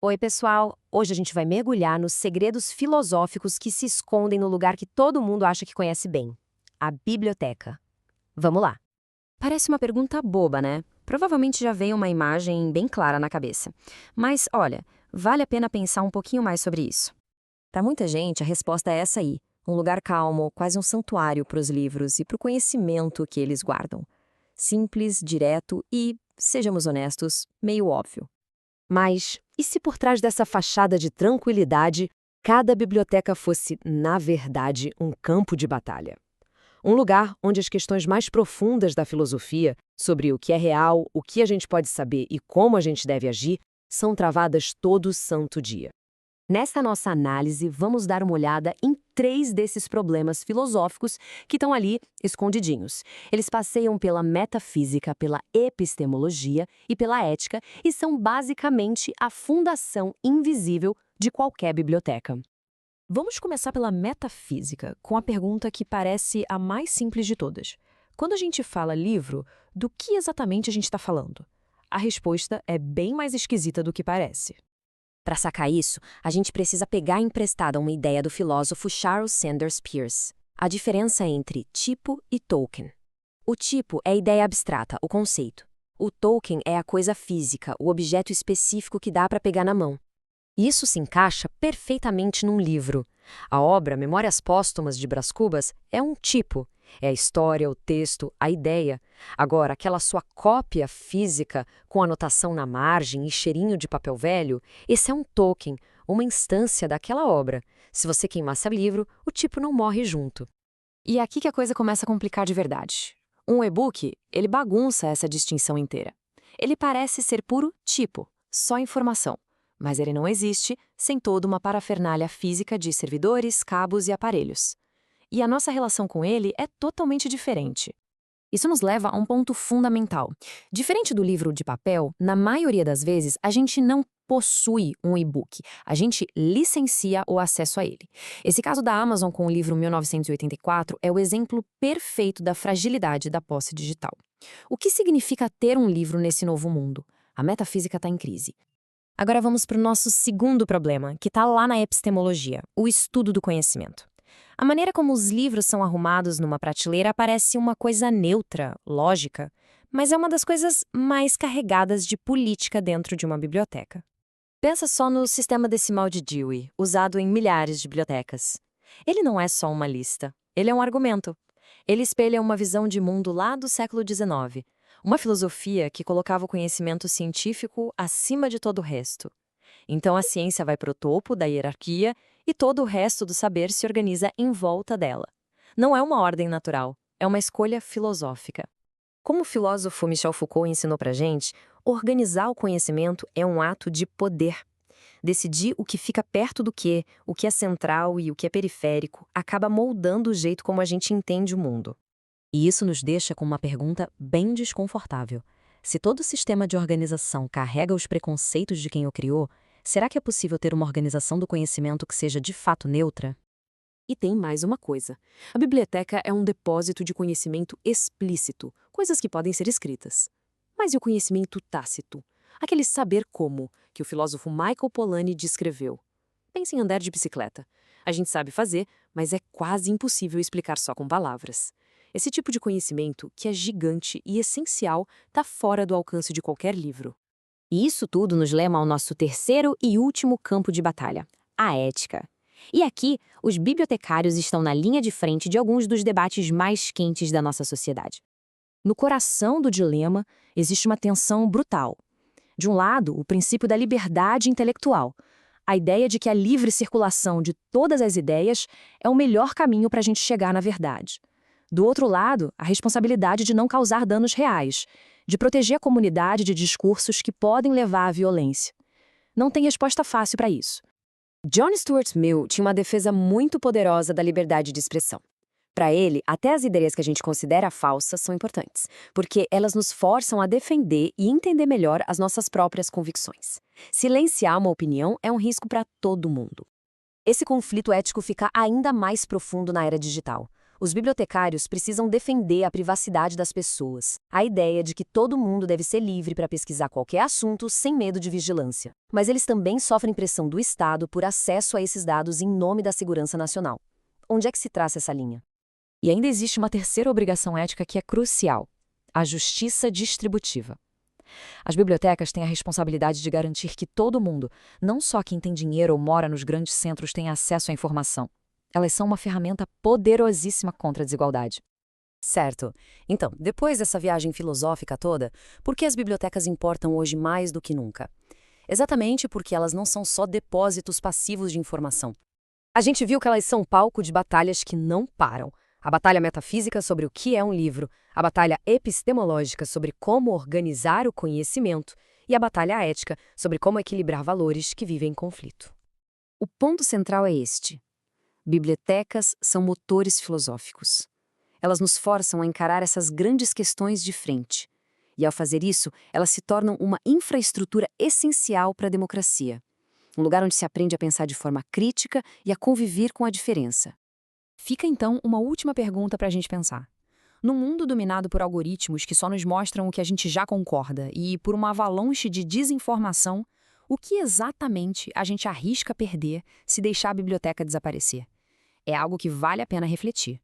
Oi, pessoal! Hoje a gente vai mergulhar nos segredos filosóficos que se escondem no lugar que todo mundo acha que conhece bem: a biblioteca. Vamos lá! Parece uma pergunta boba, né? Provavelmente já veio uma imagem bem clara na cabeça. Mas, olha, vale a pena pensar um pouquinho mais sobre isso. Para muita gente, a resposta é essa aí: um lugar calmo, quase um santuário para os livros e para o conhecimento que eles guardam. Simples, direto e, sejamos honestos, meio óbvio. Mas, e se por trás dessa fachada de tranquilidade, cada biblioteca fosse, na verdade, um campo de batalha? Um lugar onde as questões mais profundas da filosofia, sobre o que é real, o que a gente pode saber e como a gente deve agir, são travadas todo santo dia. Nessa nossa análise, vamos dar uma olhada em 3 desses problemas filosóficos que estão ali escondidinhos. Eles passeiam pela metafísica, pela epistemologia e pela ética e são basicamente a fundação invisível de qualquer biblioteca. Vamos começar pela metafísica, com a pergunta que parece a mais simples de todas. Quando a gente fala livro, do que exatamente a gente está falando? A resposta é bem mais esquisita do que parece. Para sacar isso, a gente precisa pegar emprestada uma ideia do filósofo Charles Sanders Peirce: a diferença entre tipo e token. O tipo é a ideia abstrata, o conceito. O token é a coisa física, o objeto específico que dá para pegar na mão. Isso se encaixa perfeitamente num livro. A obra Memórias Póstumas de Brás Cubas é um tipo. É a história, o texto, a ideia. Agora, aquela sua cópia física, com anotação na margem e cheirinho de papel velho, esse é um token, uma instância daquela obra. Se você queimasse o livro, o tipo não morre junto. E é aqui que a coisa começa a complicar de verdade. Um e-book, ele bagunça essa distinção inteira. Ele parece ser puro tipo, só informação. Mas ele não existe sem toda uma parafernália física de servidores, cabos e aparelhos. E a nossa relação com ele é totalmente diferente. Isso nos leva a um ponto fundamental. Diferente do livro de papel, na maioria das vezes, a gente não possui um e-book, a gente licencia o acesso a ele. Esse caso da Amazon com o livro 1984 é o exemplo perfeito da fragilidade da posse digital. O que significa ter um livro nesse novo mundo? A metafísica está em crise. Agora vamos para o nosso segundo problema, que está lá na epistemologia, o estudo do conhecimento. A maneira como os livros são arrumados numa prateleira parece uma coisa neutra, lógica, mas é uma das coisas mais carregadas de política dentro de uma biblioteca. Pensa só no sistema decimal de Dewey, usado em milhares de bibliotecas. Ele não é só uma lista, ele é um argumento. Ele espelha uma visão de mundo lá do século XIX, uma filosofia que colocava o conhecimento científico acima de todo o resto. Então a ciência vai para o topo da hierarquia e todo o resto do saber se organiza em volta dela. Não é uma ordem natural, é uma escolha filosófica. Como o filósofo Michel Foucault ensinou pra gente, organizar o conhecimento é um ato de poder. Decidir o que fica perto do que, o que é central e o que é periférico, acaba moldando o jeito como a gente entende o mundo. E isso nos deixa com uma pergunta bem desconfortável. Se todo sistema de organização carrega os preconceitos de quem o criou, será que é possível ter uma organização do conhecimento que seja de fato neutra? E tem mais uma coisa. A biblioteca é um depósito de conhecimento explícito, coisas que podem ser escritas. Mas e o conhecimento tácito? Aquele saber como, que o filósofo Michael Polanyi descreveu. Pense em andar de bicicleta. A gente sabe fazer, mas é quase impossível explicar só com palavras. Esse tipo de conhecimento, que é gigante e essencial, está fora do alcance de qualquer livro. E isso tudo nos leva ao nosso terceiro e último campo de batalha: a ética. E aqui, os bibliotecários estão na linha de frente de alguns dos debates mais quentes da nossa sociedade. No coração do dilema, existe uma tensão brutal. De um lado, o princípio da liberdade intelectual, a ideia de que a livre circulação de todas as ideias é o melhor caminho para a gente chegar na verdade. Do outro lado, a responsabilidade de não causar danos reais, de proteger a comunidade de discursos que podem levar à violência. Não tem resposta fácil para isso. John Stuart Mill tinha uma defesa muito poderosa da liberdade de expressão. Para ele, até as ideias que a gente considera falsas são importantes, porque elas nos forçam a defender e entender melhor as nossas próprias convicções. Silenciar uma opinião é um risco para todo mundo. Esse conflito ético fica ainda mais profundo na era digital. Os bibliotecários precisam defender a privacidade das pessoas, a ideia de que todo mundo deve ser livre para pesquisar qualquer assunto sem medo de vigilância. Mas eles também sofrem pressão do Estado por acesso a esses dados em nome da segurança nacional. Onde é que se traça essa linha? E ainda existe uma terceira obrigação ética que é crucial: a justiça distributiva. As bibliotecas têm a responsabilidade de garantir que todo mundo, não só quem tem dinheiro ou mora nos grandes centros, tenha acesso à informação. Elas são uma ferramenta poderosíssima contra a desigualdade. Certo. Então, depois dessa viagem filosófica toda, por que as bibliotecas importam hoje mais do que nunca? Exatamente porque elas não são só depósitos passivos de informação. A gente viu que elas são palco de batalhas que não param. A batalha metafísica sobre o que é um livro, a batalha epistemológica sobre como organizar o conhecimento e a batalha ética sobre como equilibrar valores que vivem em conflito. O ponto central é este: bibliotecas são motores filosóficos. Elas nos forçam a encarar essas grandes questões de frente. E, ao fazer isso, elas se tornam uma infraestrutura essencial para a democracia. Um lugar onde se aprende a pensar de forma crítica e a conviver com a diferença. Fica então uma última pergunta para a gente pensar. Num mundo dominado por algoritmos que só nos mostram o que a gente já concorda e por uma avalanche de desinformação, o que exatamente a gente arrisca perder se deixar a biblioteca desaparecer? É algo que vale a pena refletir.